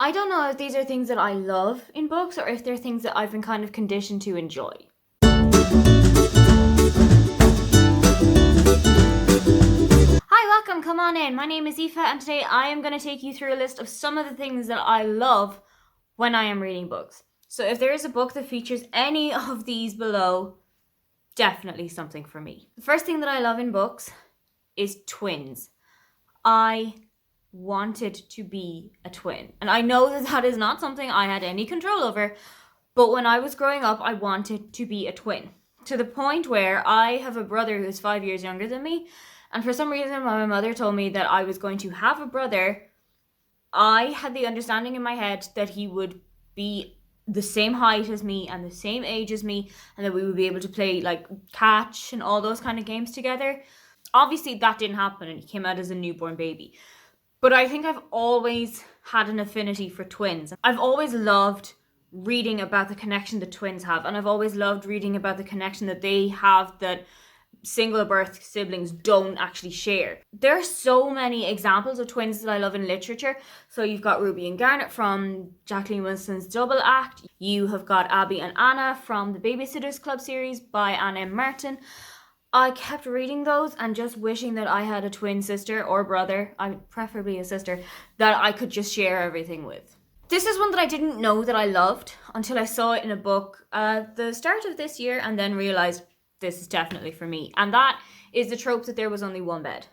I don't know if these are things that I love in books or if they're things that I've been kind of conditioned to enjoy. Hi, welcome, come on in. My name is Aoife, and today I am going to take you through a list of some of the things that I love when I am reading books. So if there is a book that features any of these below, definitely something for me. The first thing that I love in books is twins. I wanted to be a twin. And I know that that is not something I had any control over, but when I was growing up, I wanted to be a twin. To the point where I have a brother who's 5 years younger than me, and for some reason, when my mother told me that I was going to have a brother, I had the understanding in my head that he would be the same height as me and the same age as me, and that we would be able to play like catch and all those kind of games together. Obviously, that didn't happen, and he came out as a newborn baby. But I think I've always had an affinity for twins. I've always loved reading about the connection that twins have, and I've always loved reading about the connection that they have that single birth siblings don't actually share. There are so many examples of twins that I love in literature. So you've got Ruby and Garnet from Jacqueline Wilson's Double Act. You have got Abby and Anna from the Babysitters Club series by Anna M. Martin. I kept reading those and just wishing that I had a twin sister or brother, preferably a sister, that I could just share everything with. This is one that I didn't know that I loved until I saw it in a book at the start of this year and then realised this is definitely for me. And that is the trope that there was only one bed.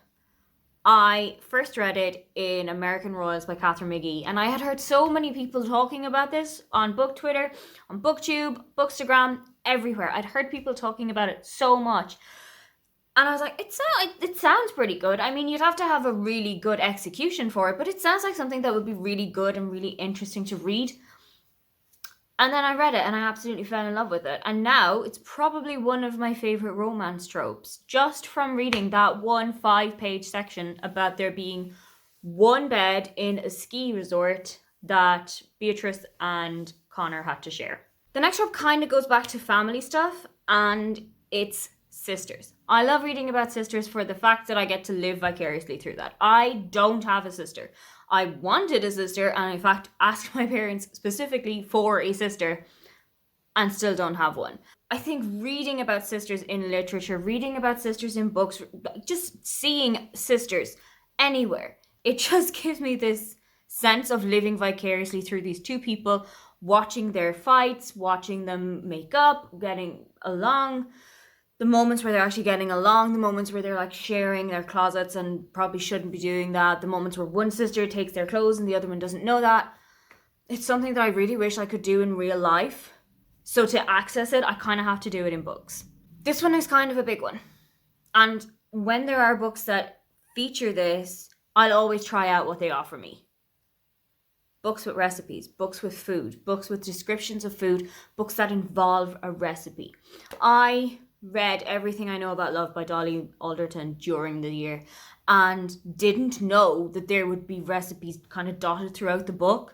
I first read it in American Royals by Catherine McGee, and I had heard so many people talking about this on book Twitter, on BookTube, Bookstagram, everywhere. I'd heard people talking about it so much. And I was like, it sounds pretty good. I mean, you'd have to have a really good execution for it, but it sounds like something that would be really good and really interesting to read. And then I read it and I absolutely fell in love with it. And now it's probably one of my favorite romance tropes, just from reading that one 5-page section about there being one bed in a ski resort that Beatrice and Connor had to share. The next trope kind of goes back to family stuff, and it's sisters. I love reading about sisters for the fact that I get to live vicariously through that. I don't have a sister. I wanted a sister, and in fact asked my parents specifically for a sister, and still don't have one. I think reading about sisters in literature, reading about sisters in books, just seeing sisters anywhere, it just gives me this sense of living vicariously through these two people, watching their fights, watching them make up, getting along. The moments where they're actually getting along, the moments where they're like sharing their closets and probably shouldn't be doing that, the moments where one sister takes their clothes and the other one doesn't know that. It's something that I really wish I could do in real life. So to access it, I kind of have to do it in books. This one is kind of a big one. And when there are books that feature this, I'll always try out what they offer me. Books with recipes, books with food, books with descriptions of food, books that involve a recipe. I read Everything I Know About Love by Dolly Alderton during the year and didn't know that there would be recipes kind of dotted throughout the book.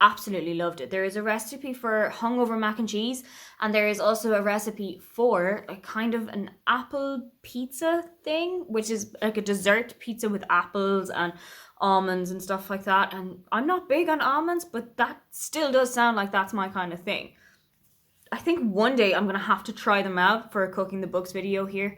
Absolutely loved it. There is a recipe for hungover mac and cheese, and there is also a recipe for a kind of an apple pizza thing, which is like a dessert pizza with apples and almonds and stuff like that. And I'm not big on almonds, but that still does sound like that's my kind of thing. I think one day I'm going to have to try them out for a cooking the books video here.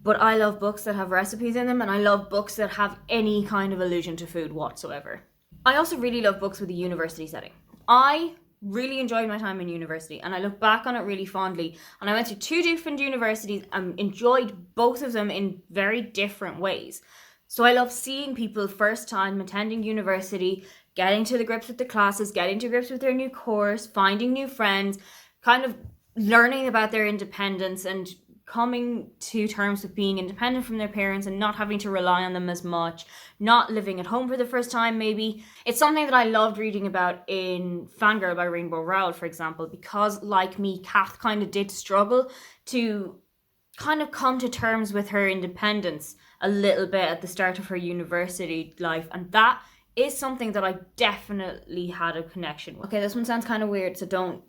But I love books that have recipes in them, and I love books that have any kind of allusion to food whatsoever. I also really love books with a university setting. I really enjoyed my time in university, and I look back on it really fondly. And I went to 2 different universities and enjoyed both of them in very different ways. So I love seeing people first time attending university, getting to the grips with the classes, getting to grips with their new course, finding new friends, kind of learning about their independence and coming to terms with being independent from their parents and not having to rely on them as much, not living at home for the first time maybe. It's something that I loved reading about in Fangirl by Rainbow Rowell, for example, because like me, Kath kind of did struggle to kind of come to terms with her independence a little bit at the start of her university life, and that is something that I definitely had a connection with. Okay, this one sounds kind of weird, so don't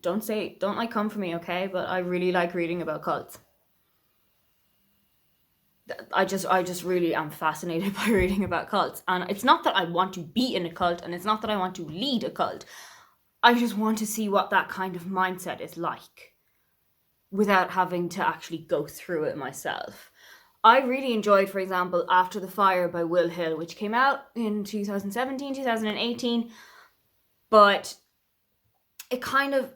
like come for me, okay? But I really like reading about cults. I just really am fascinated by reading about cults. And it's not that I want to be in a cult, and it's not that I want to lead a cult. I just want to see what that kind of mindset is like without having to actually go through it myself. I really enjoyed, for example, After the Fire by Will Hill, which came out in 2017, 2018, but it kind of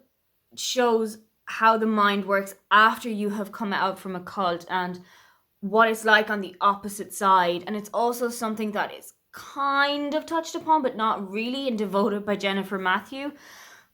shows how the mind works after you have come out from a cult and what it's like on the opposite side. And it's also something that is kind of touched upon, but not really, and Devoted by Jennifer Matthew,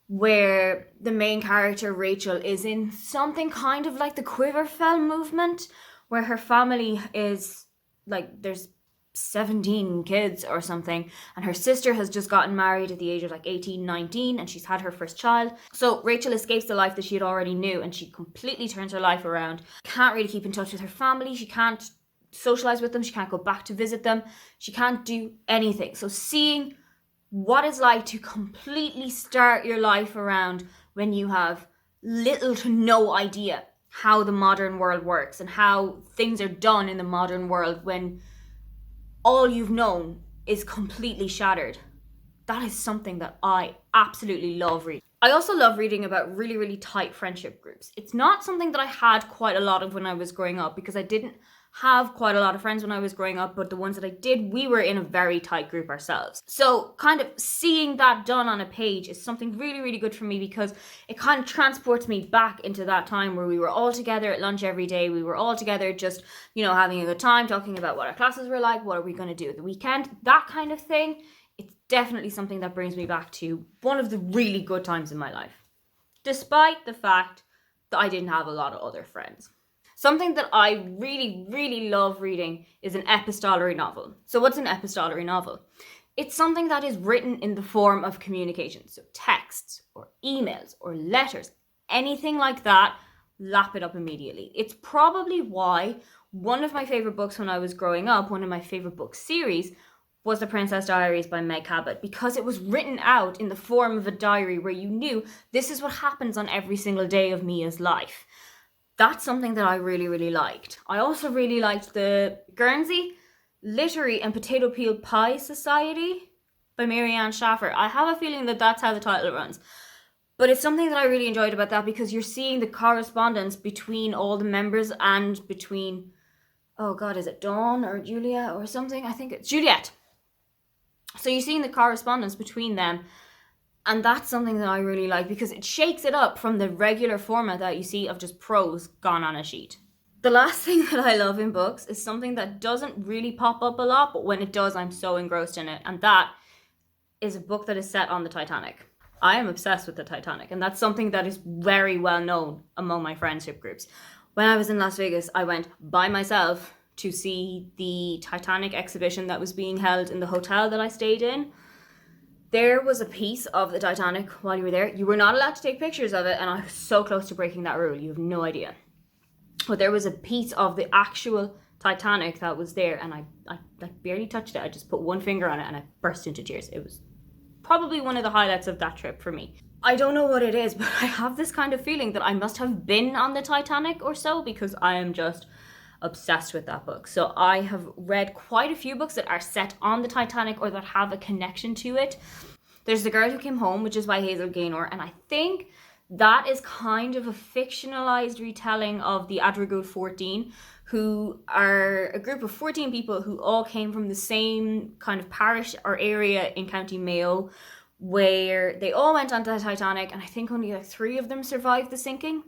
where the main character, Rachel, is in something kind of like the Quiverfell movement, where her family is like, there's 17 kids or something, and her sister has just gotten married at the age of like 18, 19, and she's had her first child. So Rachel escapes the life that she had already knew, and she completely turns her life around. Can't really keep in touch with her family, she can't socialize with them, she can't go back to visit them, she can't do anything. So seeing what it's like to completely start your life around when you have little to no idea how the modern world works and how things are done in the modern world, when all you've known is completely shattered. That is something that I absolutely love reading. I also love reading about really, really tight friendship groups. It's not something that I had quite a lot of when I was growing up, because I didn't have quite a lot of friends when I was growing up, but the ones that I did, we were in a very tight group ourselves. So kind of seeing that done on a page is something really, really good for me, because it kind of transports me back into that time where we were all together at lunch every day. We were all together just, having a good time, talking about what our classes were like, what are we going to do at the weekend, that kind of thing. It's definitely something that brings me back to one of the really good times in my life, despite the fact that I didn't have a lot of other friends. Something that I really, really love reading is an epistolary novel. So what's an epistolary novel? It's something that is written in the form of communication. So texts or emails or letters, anything like that, lap it up immediately. It's probably why one of my favorite books when I was growing up, one of my favorite book series, was The Princess Diaries by Meg Cabot, because it was written out in the form of a diary where you knew this is what happens on every single day of Mia's life. That's something that I really, really liked. I also really liked the Guernsey Literary and Potato Peel Pie Society by Marianne Schaffer. I have a feeling that that's how the title runs. But it's something that I really enjoyed about that, because you're seeing the correspondence between all the members and between, oh God, is it Dawn or Julia or something? I think it's Juliet. So you're seeing the correspondence between them. And that's something that I really like, because it shakes it up from the regular format that you see of just prose gone on a sheet. The last thing that I love in books is something that doesn't really pop up a lot, but when it does, I'm so engrossed in it. And that is a book that is set on the Titanic. I am obsessed with the Titanic, and that's something that is very well known among my friendship groups. When I was in Las Vegas, I went by myself to see the Titanic exhibition that was being held in the hotel that I stayed in. There was a piece of the Titanic while you were there. You were not allowed to take pictures of it, and I was so close to breaking that rule. You have no idea. But there was a piece of the actual Titanic that was there, and I barely touched it. I just put one finger on it, and I burst into tears. It was probably one of the highlights of that trip for me. I don't know what it is, but I have this kind of feeling that I must have been on the Titanic or so, because I am just obsessed with that book. So I have read quite a few books that are set on the Titanic or that have a connection to it. There's The Girl Who Came Home, which is by Hazel Gaynor, and I think that is kind of a fictionalized retelling of the Adragul 14, who are a group of 14 people who all came from the same kind of parish or area in County Mayo, where they all went onto the Titanic, and I think only like 3 of them survived the sinking.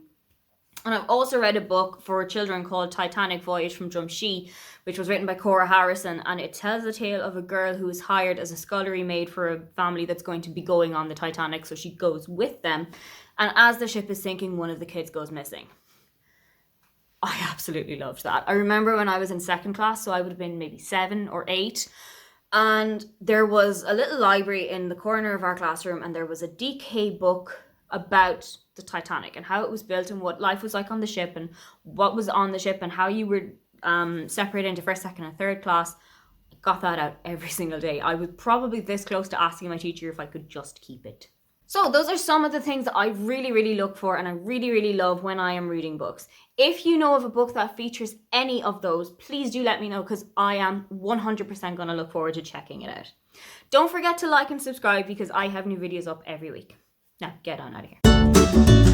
And I've also read a book for children called Titanic Voyage from Drumshee, which was written by Cora Harrison, and it tells the tale of a girl who is hired as a scullery maid for a family that's going to be going on the Titanic, so she goes with them. And as the ship is sinking, one of the kids goes missing. I absolutely loved that. I remember when I was in second class, so I would have been maybe 7 or 8, and there was a little library in the corner of our classroom, and there was a DK book about the Titanic and how it was built and what life was like on the ship and what was on the ship and how you were separated into first, second and third class. I got that out every single day. I was probably this close to asking my teacher if I could just keep it. So those are some of the things that I really look for and I really love when I am reading books. If you know of a book that features any of those, please do let me know, because I am 100% going to look forward to checking it out. Don't forget to like and subscribe, because I have new videos up every week. Now get on out of here.